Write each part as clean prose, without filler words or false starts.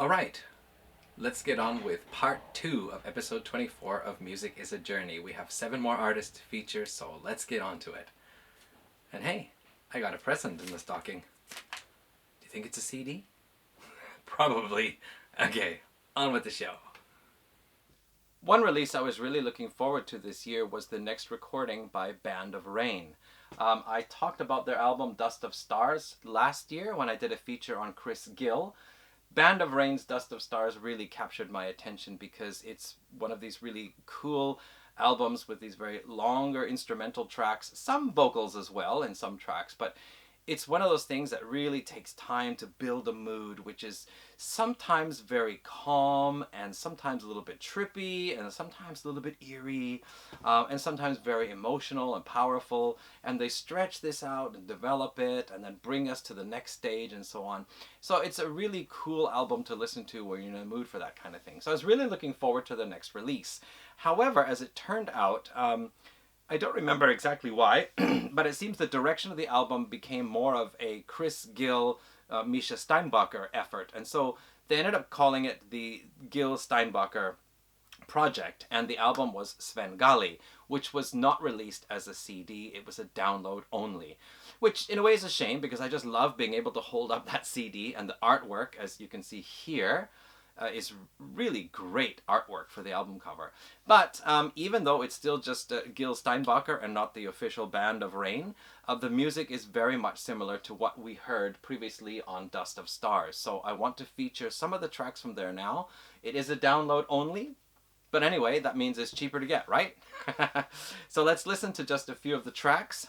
Alright, let's get on with part 2 of episode 24 of Music is a Journey. We have 7 more artists to feature, so let's get on to it. And hey, I got a present in the stocking. Do you think it's a CD? Probably. Okay, on with the show. One release I was really looking forward to this year was the next recording by Band of Rain. I talked about their album Dust of Stars last year when I did a feature on Gill. Band of Rain's Dust of Stars really captured my attention because it's one of these really cool albums with these very longer instrumental tracks, some vocals as well in some tracks, but it's one of those things that really takes time to build a mood, which is sometimes very calm and sometimes a little bit trippy and sometimes a little bit eerie and sometimes very emotional and powerful. And they stretch this out and develop it and then bring us to the next stage and so on. So it's a really cool album to listen to when you're in the mood for that kind of thing. So I was really looking forward to the next release. However, as it turned out, I don't remember exactly why, but it seems the direction of the album became more of a Gill, Misha Steinbacher effort. And so they ended up calling it the Gill Steinbacher project, and the album was Svengali, which was not released as a CD. It was a download only, which in a way is a shame because I just love being able to hold up that CD, and the artwork, as you can see here, is really great artwork for the album cover. But even though it's still just Gill Steinbacher and not the official Band of Rain, the music is very much similar to what we heard previously on Dust of Stars. So I want to feature some of the tracks from there now. It is a download only, but anyway, that means it's cheaper to get, right? So let's listen to just a few of the tracks.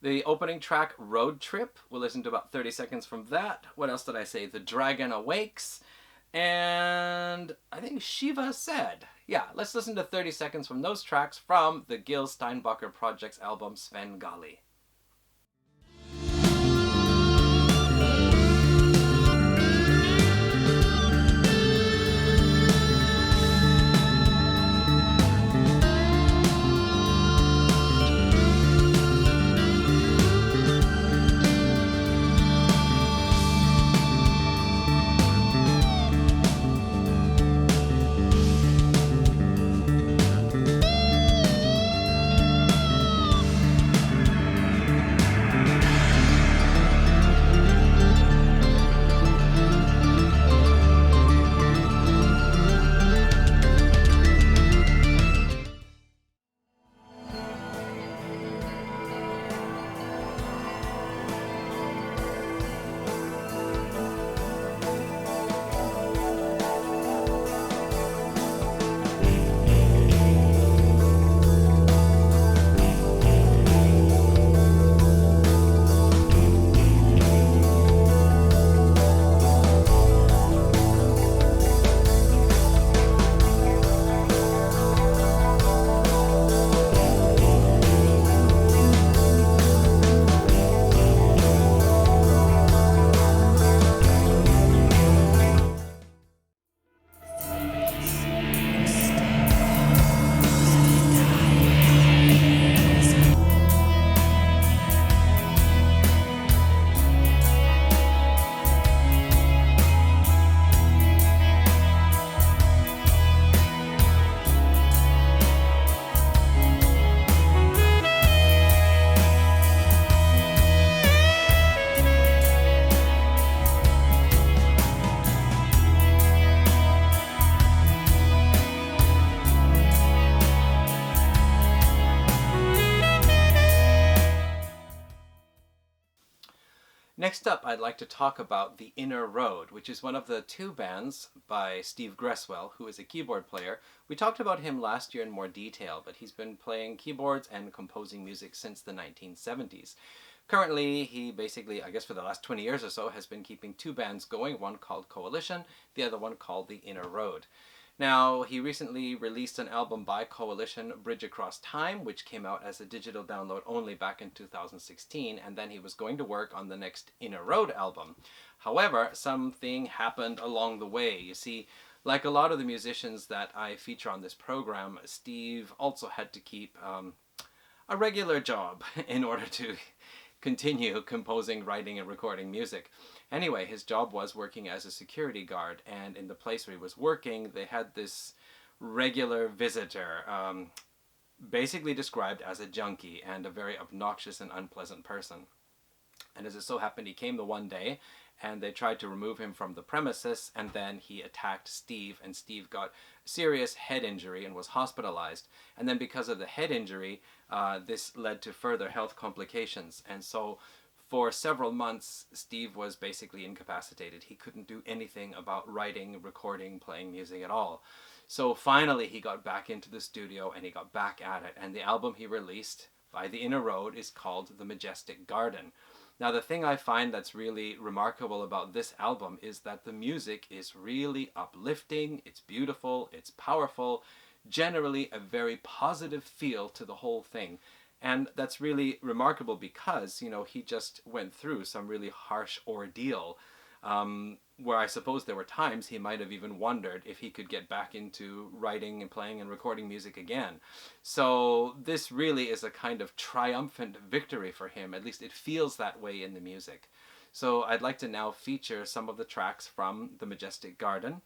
The opening track, Road Trip, we'll listen to about 30 seconds from that. What else did I say? The Dragon Awakes. And I think Shiva Said. Yeah, let's listen to 30 seconds from those tracks from the Gill Steinbacher Project's album Svengali. Next up, I'd like to talk about The Inner Road, which is one of the 2 bands by Steve Gresswell, who is a keyboard player. We talked about him last year in more detail, but he's been playing keyboards and composing music since the 1970s. Currently, he basically, I guess for the last 20 years or so, has been keeping 2 bands going, one called Coalition, the other one called The Inner Road. Now, he recently released an album by Coalition, Bridge Across Time, which came out as a digital download only back in 2016, and then he was going to work on the next Inner Road album. However, something happened along the way. You see, like a lot of the musicians that I feature on this program, Steve also had to keep a regular job in order to continue composing, writing, and recording music. Anyway, his job was working as a security guard, and in the place where he was working, they had this regular visitor, basically described as a junkie and a very obnoxious and unpleasant person. And as it so happened, he came the one day, and they tried to remove him from the premises, and then he attacked Steve, and Steve got serious head injury and was hospitalized. And then because of the head injury, this led to further health complications. And so for several months, Steve was basically incapacitated. He couldn't do anything about writing, recording, playing music at all. So finally he got back into the studio and he got back at it. And the album he released, By the Inner Road, is called The Majestic Garden. Now, the thing I find that's really remarkable about this album is that the music is really uplifting, it's beautiful, it's powerful, generally a very positive feel to the whole thing. And that's really remarkable because, you know, he just went through some really harsh ordeal, where I suppose there were times he might have even wondered if he could get back into writing and playing and recording music again. So this really is a kind of triumphant victory for him. At least it feels that way in the music. So I'd like to now feature some of the tracks from The Majestic Garden.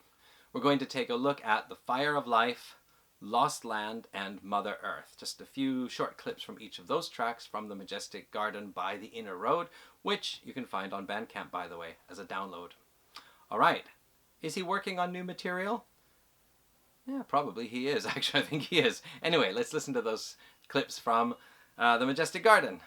We're going to take a look at The Fire of Life, Lost Land, and Mother Earth. Just a few short clips from each of those tracks from The Majestic Garden by the Inner Road, which you can find on Bandcamp, by the way, as a download. All right. Is he working on new material? Yeah, probably he is. Actually, I think he is. Anyway, let's listen to those clips from The Majestic Garden.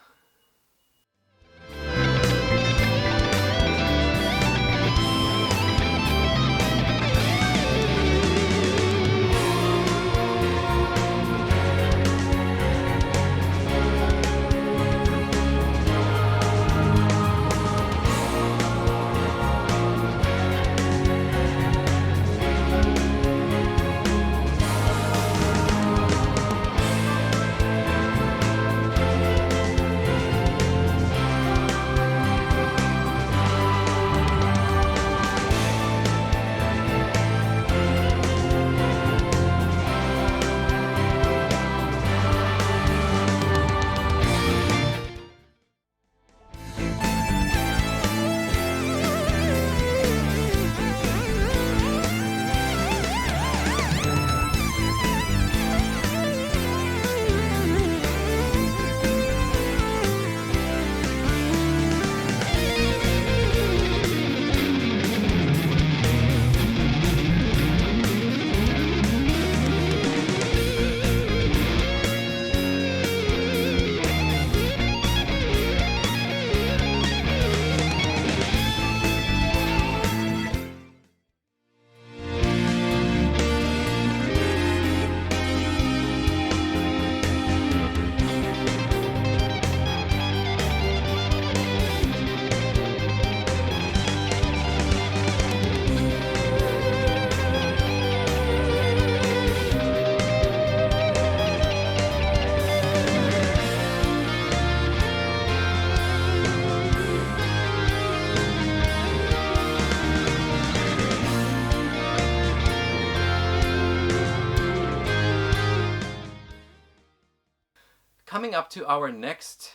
Coming up to our next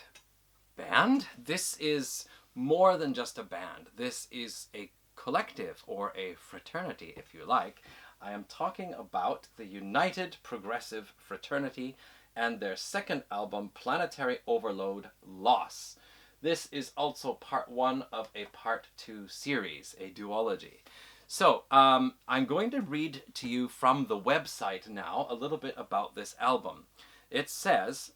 band, this is more than just a band. This is a collective, or a fraternity, if you like. I am talking about the United Progressive Fraternity and their second album, Planetary Overload Loss. This is also part one of a part two series, a duology. So, I'm going to read to you from the website now a little bit about this album. It says,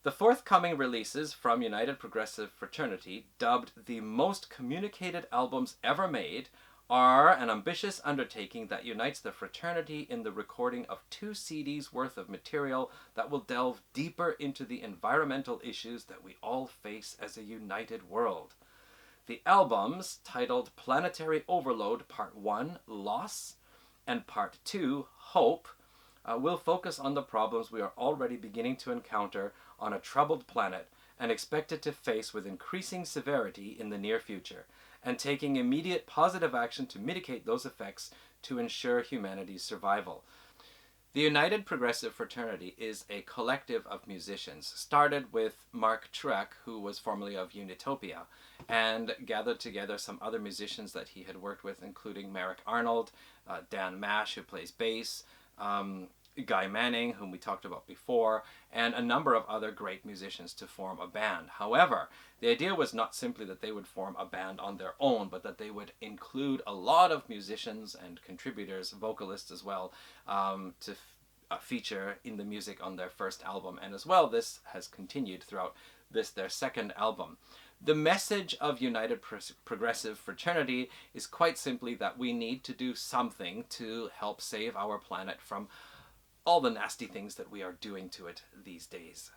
the forthcoming releases from United Progressive Fraternity, dubbed the most communicated albums ever made, are an ambitious undertaking that unites the fraternity in the recording of 2 CDs worth of material that will delve deeper into the environmental issues that we all face as a united world. The albums, titled Planetary Overload Part 1, Loss, and Part 2, Hope, will focus on the problems we are already beginning to encounter on a troubled planet and expected to face with increasing severity in the near future, and taking immediate positive action to mitigate those effects to ensure humanity's survival. The United Progressive Fraternity is a collective of musicians, started with Mark Trueck, who was formerly of Unitopia, and gathered together some other musicians that he had worked with, including Merrick Arnold, Dan Mash, who plays bass, Guy Manning, whom we talked about before, and a number of other great musicians to form a band. However, the idea was not simply that they would form a band on their own, but that they would include a lot of musicians and contributors, vocalists as well, to feature in the music on their first album. And as well, this has continued throughout their second album. The message of United Progressive Fraternity is quite simply that we need to do something to help save our planet from all the nasty things that we are doing to it these days.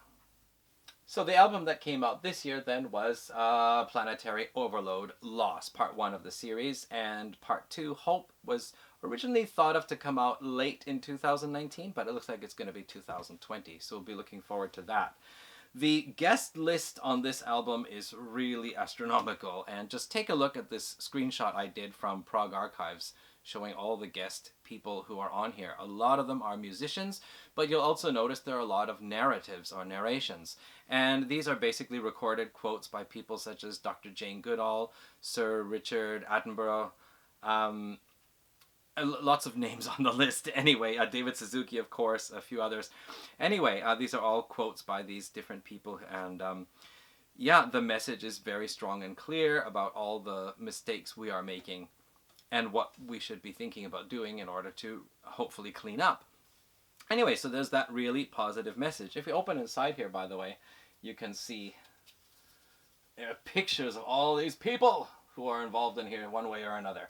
So the album that came out this year then was Planetary Overload Loss, part 1 of the series, and part 2, Hope, was originally thought of to come out late in 2019, but it looks like it's going to be 2020, so we'll be looking forward to that. The guest list on this album is really astronomical, and just take a look at this screenshot I did from Prague Archives showing all the guest people who are on here. A lot of them are musicians, but you'll also notice there are a lot of narratives or narrations. And these are basically recorded quotes by people such as Dr. Jane Goodall, Sir Richard Attenborough, lots of names on the list anyway, David Suzuki, of course, a few others. Anyway, these are all quotes by these different people, and yeah, the message is very strong and clear about all the mistakes we are making and what we should be thinking about doing in order to hopefully clean up. Anyway, so there's that really positive message. If you open inside here, by the way, you can see there are pictures of all these people who are involved in here one way or another.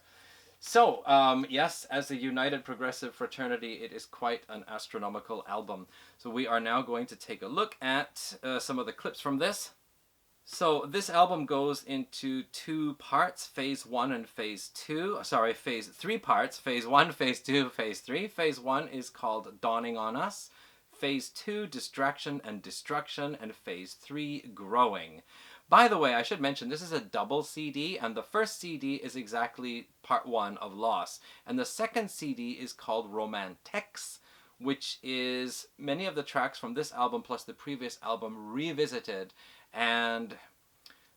So, yes, as a United Progressive Fraternity, it is quite an astronomical album. So we are now going to take a look at some of the clips from this. So this album goes into 2 parts, phase 1 and phase 2. Sorry, phase 3 parts, phase 1, phase 2, phase 3. Phase 1 is called Dawning on Us. Phase 2, Distraction and Destruction. And phase 3, Growing. By the way, I should mention this is a double CD, and the first CD is exactly part 1 of Loss. And the second CD is called Romantex, which is many of the tracks from this album plus the previous album revisited and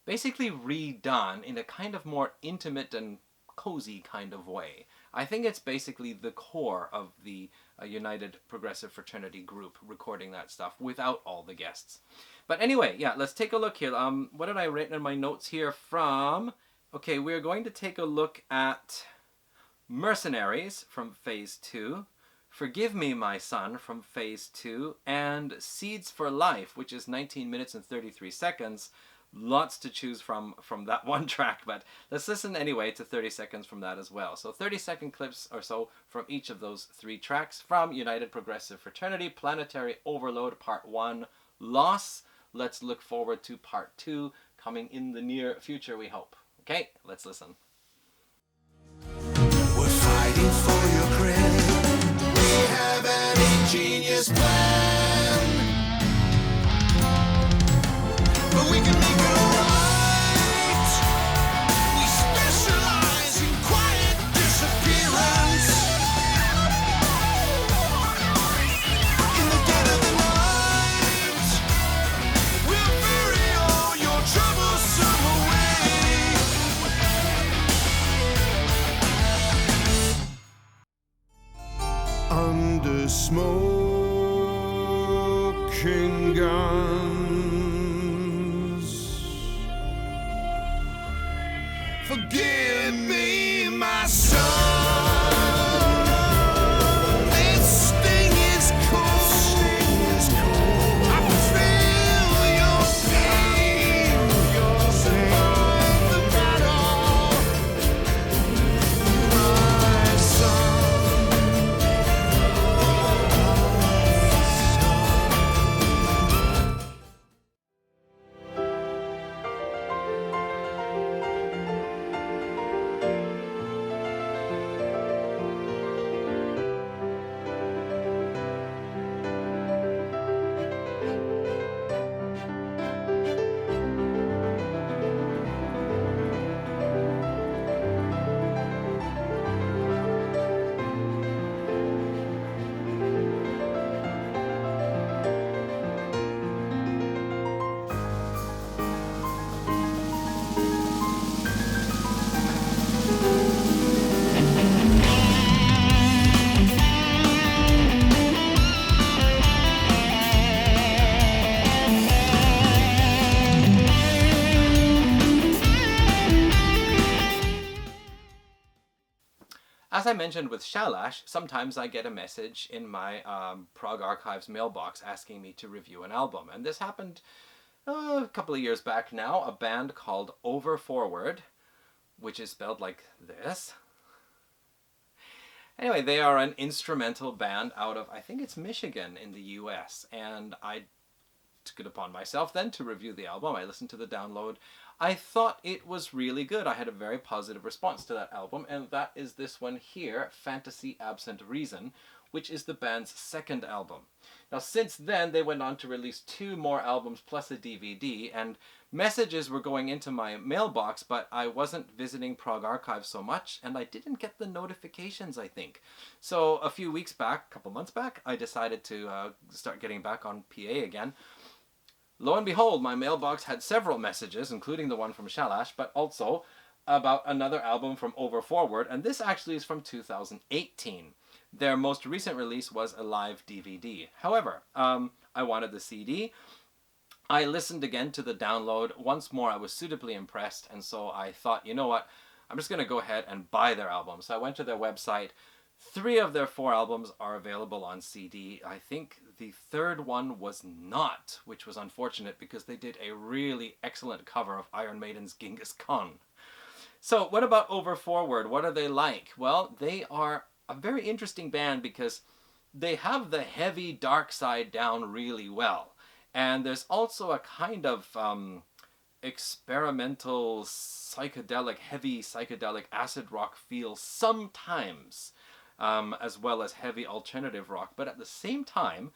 basically redone in a kind of more intimate and cozy kind of way. I think it's basically the core of the United Progressive Fraternity group recording that stuff without all the guests. But anyway, yeah, let's take a look here. What did I write in my notes here from? Okay, we're going to take a look at Mercenaries from phase 2, Forgive Me, My Son from phase 2, and Seeds for Life, which is 19 minutes and 33 seconds. Lots to choose from that one track, but let's listen anyway to 30 seconds from that as well. So 30-second clips or so from each of those 3 tracks from United Progressive Fraternity, Planetary Overload Part 1, Loss. Let's look forward to Part 2 coming in the near future, we hope. Okay, let's listen. We're fighting for your credit. We have an ingenious plan, but we can make it alright. We specialize in quiet disappearance. In the dead of the night, we'll bury all your troublesome away. Under smoking guns, forgive me, my son. This sting is cold. I feel your pain. Survive the battle, my son. as I mentioned with Shalash, sometimes I get a message in my Prog Archives mailbox asking me to review an album. And this happened a couple of years back now. A band called Ovrfwrd, which is spelled like this. Anyway, they are an instrumental band out of, I think it's Michigan in the US. And I took it upon myself then to review the album. I listened to the download. I thought it was really good. I had a very positive response to that album, and that is this one here, Fantasy Absent Reason, which is the band's second album. Now, since then, they went on to release 2 more albums plus a DVD, and messages were going into my mailbox, but I wasn't visiting Prog Archives so much, and I didn't get the notifications, I think. So a few weeks back, a couple months back, I decided to start getting back on PA again. Lo and behold, my mailbox had several messages, including the one from Shalash, but also about another album from Ovrfwrd, and this actually is from 2018. Their most recent release was a live DVD. However, I wanted the CD. I listened again to the download. Once more, I was suitably impressed, and so I thought, you know what, I'm just going to go ahead and buy their album. So I went to their website. 3 of their 4 albums are available on CD. I think the third one was not, which was unfortunate because they did a really excellent cover of Iron Maiden's Genghis Khan. So what about Ovrfwrd? What are they like? Well, they are a very interesting band because they have the heavy dark side down really well. And there's also a kind of experimental, psychedelic, heavy psychedelic acid rock feel sometimes. As well as heavy alternative rock, but at the same time,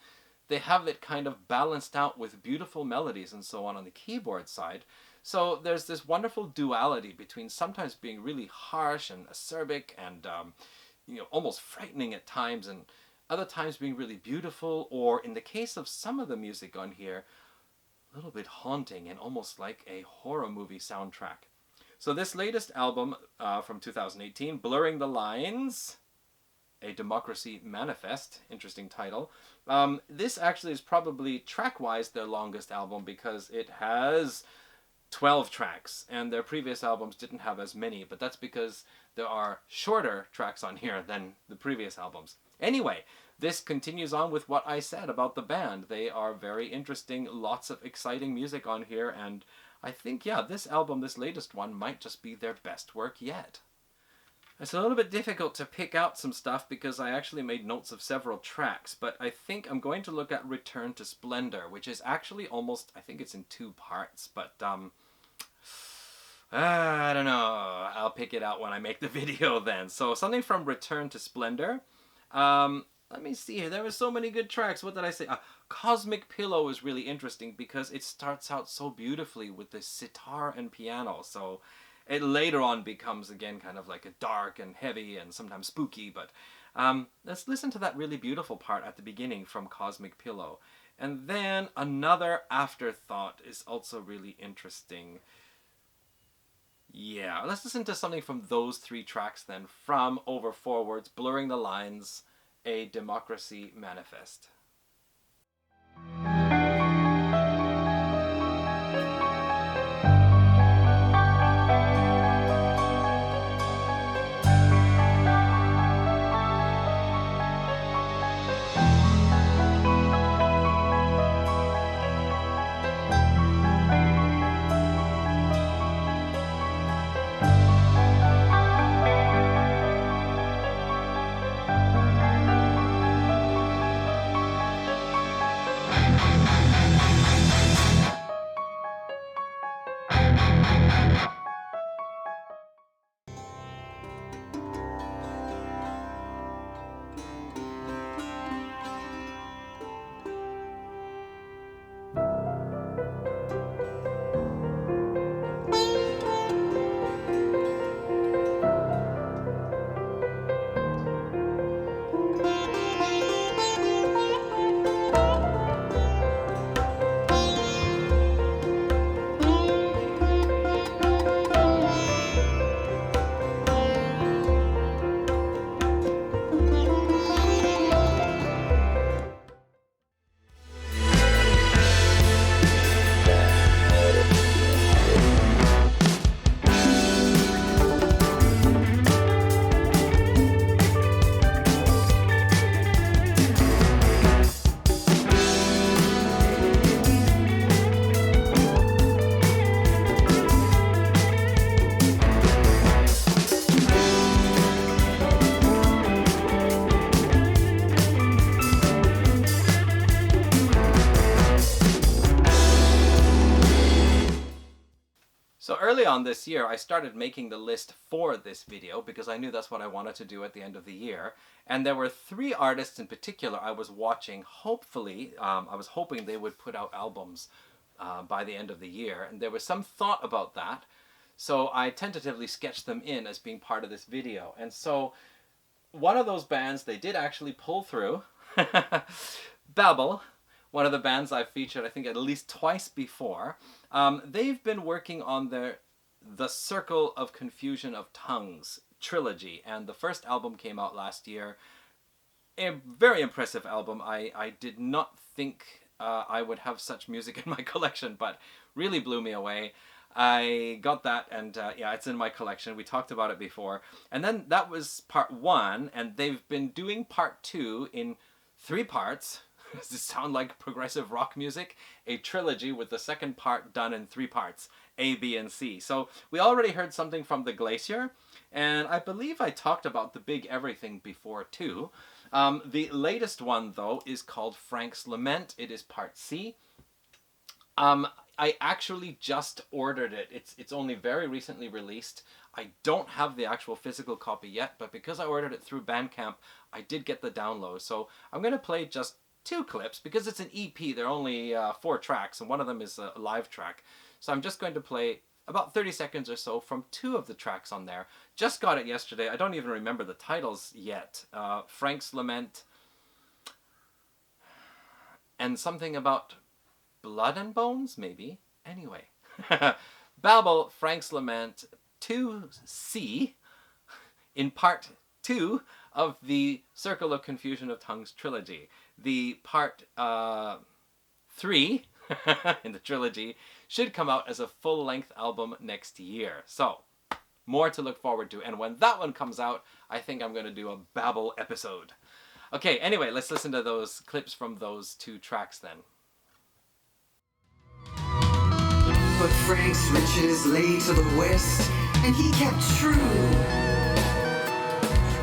they have it kind of balanced out with beautiful melodies and so on the keyboard side. So there's this wonderful duality between sometimes being really harsh and acerbic and almost frightening at times, and other times being really beautiful, or in the case of some of the music on here, a little bit haunting and almost like a horror movie soundtrack. So this latest album from 2018, Blurring the Lines, A Democracy Manifest, interesting title. This actually is probably track-wise their longest album because it has 12 tracks, and their previous albums didn't have as many, but that's because there are shorter tracks on here than the previous albums. Anyway, this continues on with what I said about the band. They are very interesting, lots of exciting music on here, and I think, yeah, this album, this latest one, might just be their best work yet. It's a little bit difficult to pick out some stuff because I actually made notes of several tracks, but I think I'm going to look at Return to Splendor, which is actually almost, I think it's in 2 parts, but I don't know. I'll pick it out when I make the video then. So something from Return to Splendor. Let me see here. There were so many good tracks. What did I say? Cosmic Pillow is really interesting because it starts out so beautifully with the sitar and piano. So it later on becomes, again, kind of like a dark and heavy and sometimes spooky, but let's listen to that really beautiful part at the beginning from Cosmic Pillow. And then another Afterthought is also really interesting. Yeah, let's listen to something from those 3 tracks then, from Ovrfwrd's Blurring the Lines, A Democracy Manifest. on this year, I started making the list for this video because I knew that's what I wanted to do at the end of the year. And there were 3 artists in particular I was watching. Hopefully, I was hoping they would put out albums by the end of the year. And there was some thought about that. So I tentatively sketched them in as being part of this video. And so one of those bands, they did actually pull through. Babal, one of the bands I've featured, I think, at least twice before. They've been working on the Circle of Confusion of Tongues trilogy, and the first album came out last year. A very impressive album. I did not think I would have such music in my collection, but really blew me away. I got that, and yeah, it's in my collection. We talked about it before. And then that was part 1, and they've been doing part 2 in 3 parts. Does this sound like progressive rock music? A trilogy with the second part done in 3 parts, A, B, and C. So we already heard something from The Glacier, and I believe I talked about The Big Everything before too. The latest one, though, is called Frank's Lament. It is part C. I actually just ordered it. It's only very recently released. I don't have the actual physical copy yet, but because I ordered it through Bandcamp, I did get the download. So I'm going to play just 2 clips because it's an EP. There are only 4 tracks, and one of them is a live track. So I'm just going to play about 30 seconds or so from 2 of the tracks on there. Just got it yesterday. I don't even remember the titles yet. Frank's Lament and something about Blood and Bones, maybe? Anyway. Babal, Frank's Lament, 2C, in part 2 of the Circle of Confusion of Tongues trilogy. The part 3 in the trilogy should come out as a full-length album next year. So, more to look forward to. And when that one comes out, I think I'm going to do a Babal episode. Okay, anyway, let's listen to those clips from those 2 tracks then. But Frank's riches lay to the west, and he kept true.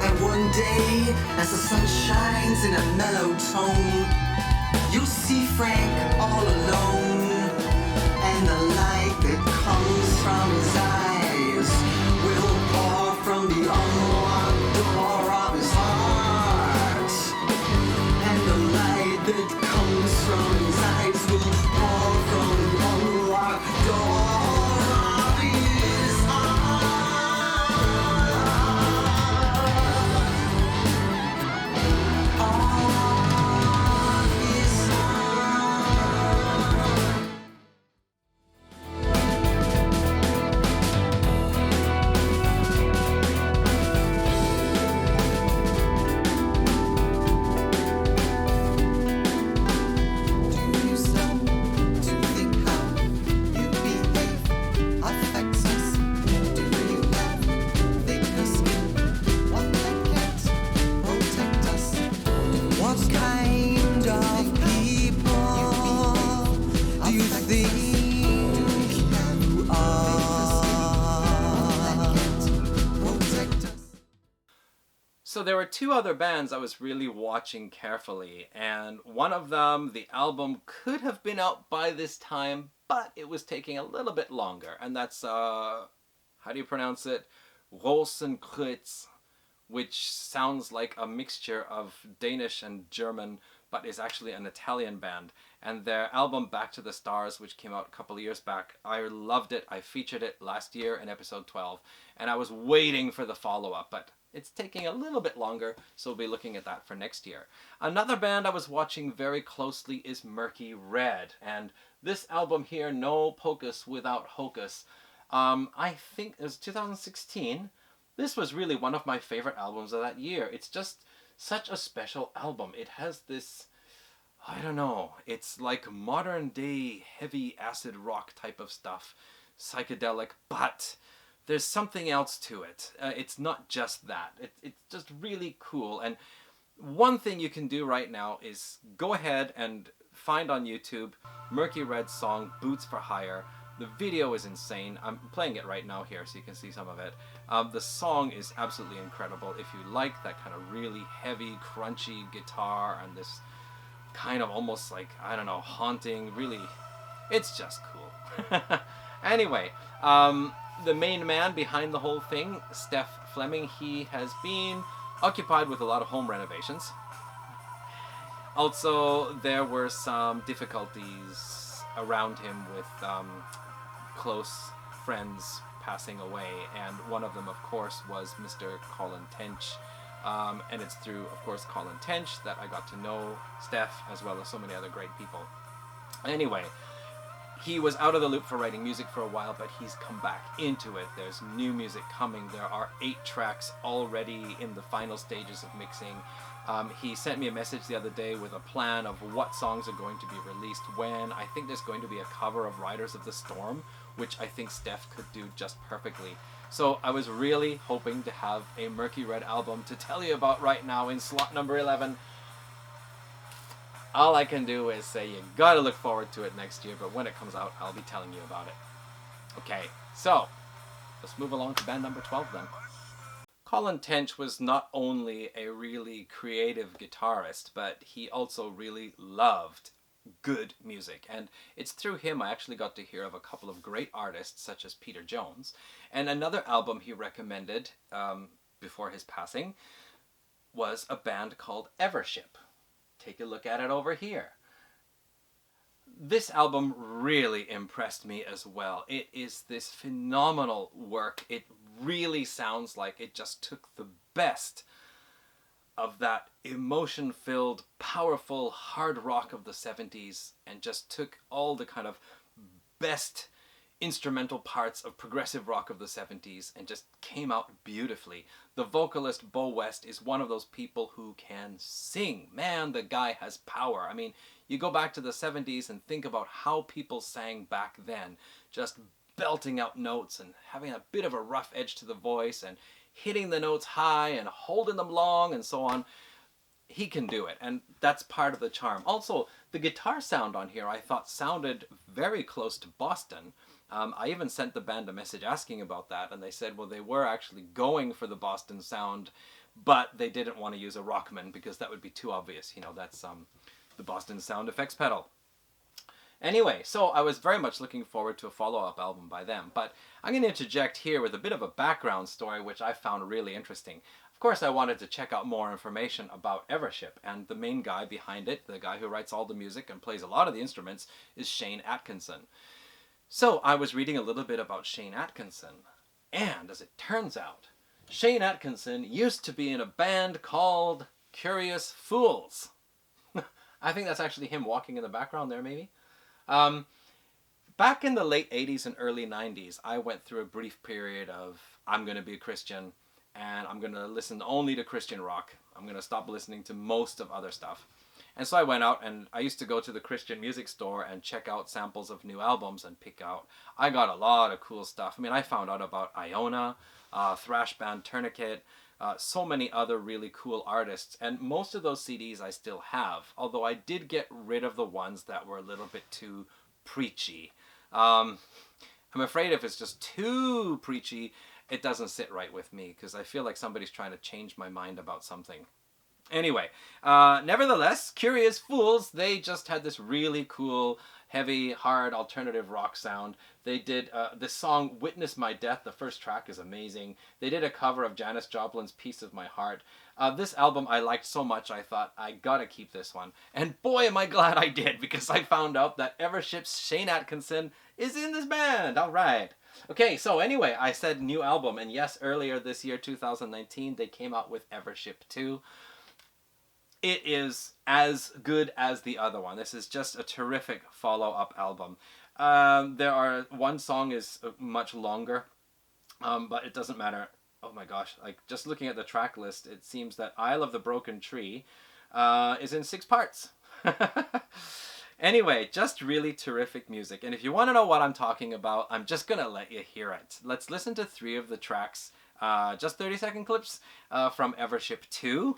And one day, as the sun shines in a mellow tone, you'll see Frank all alone, and the light that comes from his eyes will pour from the unlocked door of his heart. And the light that comes from his eyes will pour from the unlocked door of his So there were 2 other bands I was really watching carefully, and one of them, the album could have been out by this time, but it was taking a little bit longer, and that's, how do you pronounce it? Rosenkreuz, which sounds like a mixture of Danish and German, but is actually an Italian band. And their album Back to the Stars, which came out a couple of years back, I loved it. I featured it last year in episode 12, and I was waiting for the follow-up, but it's taking a little bit longer, so we'll be looking at that for next year. Another band I was watching very closely is Murky Red, and this album here, No Pocus Without Hocus, I think it was 2016. This was really one of my favorite albums of that year. It's just such a special album. It has this, I don't know, it's like modern day heavy acid rock type of stuff, psychedelic, but there's something else to it. It's not just that. It's just really cool. And one thing you can do right now is go ahead and find on YouTube Murky Red's song Boots for Hire. The video is insane. I'm playing it right now here so you can see some of it. The song is absolutely incredible. If you like that kind of really heavy, crunchy guitar and this kind of almost like, I don't know, haunting, really, it's just cool. Anyway, the main man behind the whole thing, Steph Fleming, he has been occupied with a lot of home renovations. Also, there were some difficulties around him with close friends passing away, and one of them, of course, was Mr. Colin Tench. And it's through, of course, Colin Tench that I got to know Steph, as well as so many other great people. Anyway, he was out of the loop for writing music for a while, but he's come back into it. There's new music coming. There are 8 tracks already in the final stages of mixing. He sent me a message the other day with a plan of what songs are going to be released when. I think there's going to be a cover of Riders of the Storm, which I think Steph could do just perfectly. So I was really hoping to have a Murky Red album to tell you about right now in slot number 11. All I can do is say you gotta look forward to it next year, but when it comes out, I'll be telling you about it. Okay, so let's move along to band number 12 then. Colin Tench was not only a really creative guitarist, but he also really loved good music. And it's through him I actually got to hear of a couple of great artists, such as Peter Jones. And another album he recommended before his passing was a band called Evership. Take a look at it over here. This album really impressed me as well. It is this phenomenal work. It really sounds like it just took the best of that emotion-filled, powerful hard rock of the 70s and just took all the kind of best instrumental parts of progressive rock of the 70s and just came out beautifully. The vocalist Bo West is one of those people who can sing. Man, the guy has power. I mean, you go back to the 70s and think about how people sang back then, just belting out notes and having a bit of a rough edge to the voice and hitting the notes high and holding them long and so on. He can do it, and that's part of the charm. Also, the guitar sound on here I thought sounded very close to Boston. I even sent the band a message asking about that, and they said, well, they were actually going for the Boston sound, but they didn't want to use a Rockman because that would be too obvious. You know, that's the Boston sound effects pedal. Anyway, so I was very much looking forward to a follow-up album by them, but I'm going to interject here with a bit of a background story which I found really interesting. Of course, I wanted to check out more information about Evership, and the main guy behind it, the guy who writes all the music and plays a lot of the instruments, is Shane Atkinson. So I was reading a little bit about Shane Atkinson, and as it turns out, Shane Atkinson used to be in a band called Curious Fools. I think that's actually him walking in the background there, maybe. Back in the late 80s and early 90s, I went through a brief period of, I'm going to be a Christian, and I'm going to listen only to Christian rock. I'm going to stop listening to most of other stuff. And so I went out and I used to go to the Christian music store and check out samples of new albums and pick out. I got a lot of cool stuff. I mean, I found out about Iona, thrash band Tourniquet, so many other really cool artists. And most of those CDs I still have, although I did get rid of the ones that were a little bit too preachy. I'm afraid if it's just too preachy, it doesn't sit right with me because I feel like somebody's trying to change my mind about something. Anyway, nevertheless, Curious Fools, they just had this really cool, heavy, hard, alternative rock sound. They did this song, Witness My Death. The first track is amazing. They did a cover of Janis Joplin's Piece of My Heart. This album I liked so much, I thought, I gotta keep this one. And boy, am I glad I did, because I found out that Evership's Shane Atkinson is in this band. All right. Okay, so anyway, I said new album, and yes, earlier this year, 2019, they came out with Evership 2. It is as good as the other one. This is just a terrific follow-up album. One song is much longer, but it doesn't matter. Oh my gosh, like just looking at the track list, it seems that Isle of the Broken Tree is in 6 parts. Anyway, just really terrific music. And if you want to know what I'm talking about, I'm just going to let you hear it. Let's listen to 3 of the tracks, just 30-second clips from Evership 2.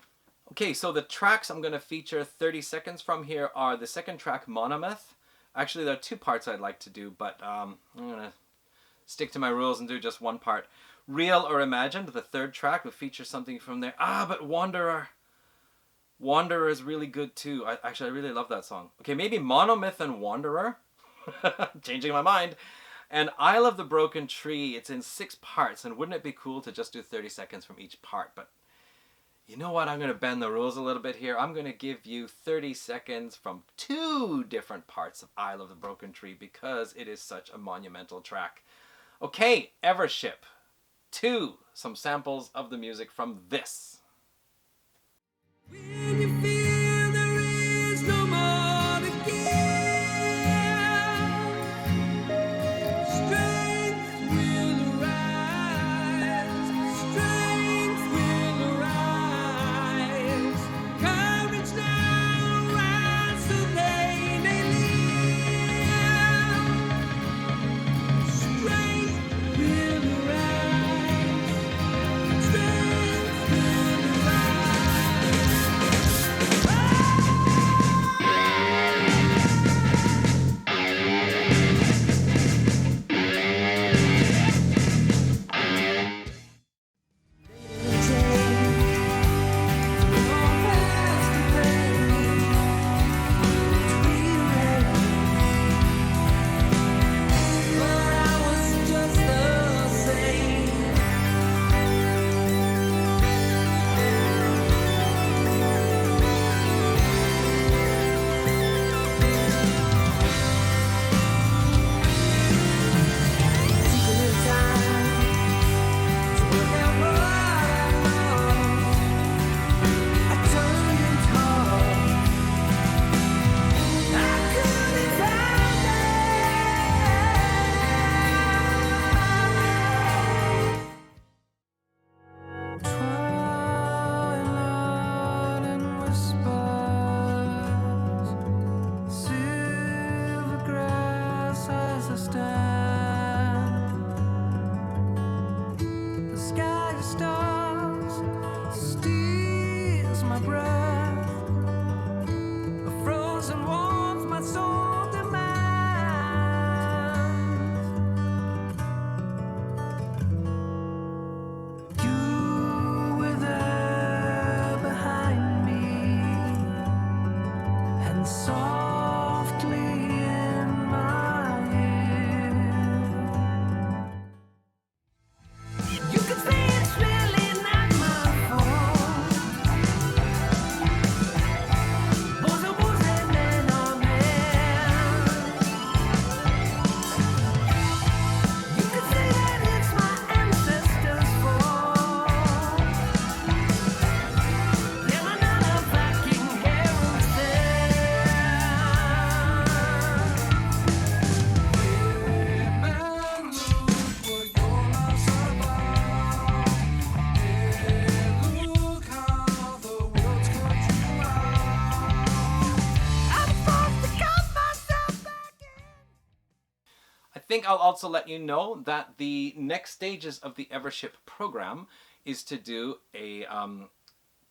Okay, so the tracks I'm going to feature 30 seconds from here are the second track, Monomyth. Actually, there are 2 parts I'd like to do, but I'm going to stick to my rules and do just one part. Real or Imagined, the third track, will feature something from there. But Wanderer. Wanderer is really good too. I really love that song. Okay, maybe Monomyth and Wanderer. Changing my mind. And Isle of the Broken Tree, it's in 6 parts, and wouldn't it be cool to just do 30 seconds from each part? But you know what? I'm going to bend the rules a little bit here. I'm going to give you 30 seconds from 2 different parts of Isle of the Broken Tree because it is such a monumental track. Okay, Evership. 2, some samples of the music from this. When you feel there is no more to give, strength will arise, strength will arise, courage now rise so they may live, strength will arise, strength will I think I'll also let you know that the next stages of the Evership program is to do a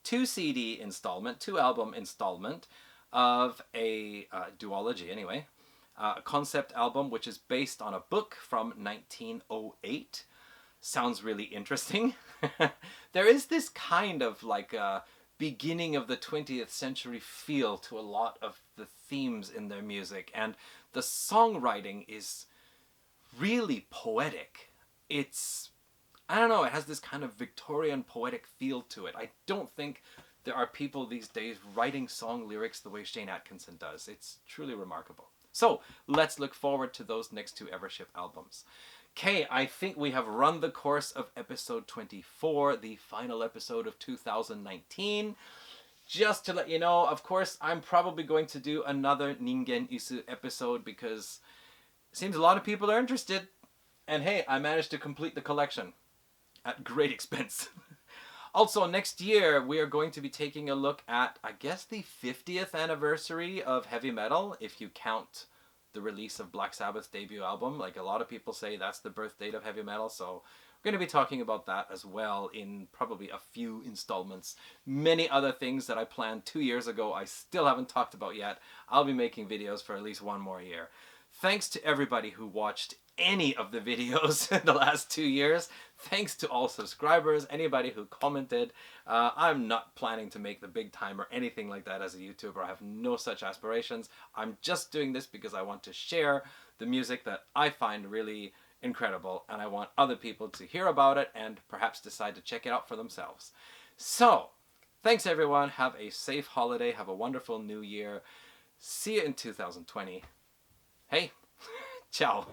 2 CD installment, 2 album installment of a duology anyway, a concept album which is based on a book from 1908. Sounds really interesting. There is this kind of like beginning of the 20th century feel to a lot of the themes in their music, and the songwriting is really poetic. It's, I don't know, it has this kind of Victorian poetic feel to it. I don't think there are people these days writing song lyrics the way Shane Atkinson does. It's truly remarkable. So let's look forward to those next 2 Evership albums. Okay, I think we have run the course of episode 24, the final episode of 2019. Just to let you know, of course, I'm probably going to do another Ningen Isu episode because it seems a lot of people are interested. And hey, I managed to complete the collection at great expense. Also, next year, we are going to be taking a look at, I guess, the 50th anniversary of heavy metal, if you count the release of Black Sabbath's debut album. Like, a lot of people say that's the birth date of heavy metal, so we're going to be talking about that as well in probably a few installments. Many other things that I planned 2 years ago I still haven't talked about yet. I'll be making videos for at least 1 more year. Thanks to everybody who watched any of the videos in the last 2 years. Thanks to all subscribers, anybody who commented. I'm not planning to make the big time or anything like that as a YouTuber. I have no such aspirations. I'm just doing this because I want to share the music that I find really incredible, and I want other people to hear about it and perhaps decide to check it out for themselves. So, thanks everyone. Have a safe holiday. Have a wonderful new year. See you in 2020. Hey, ciao.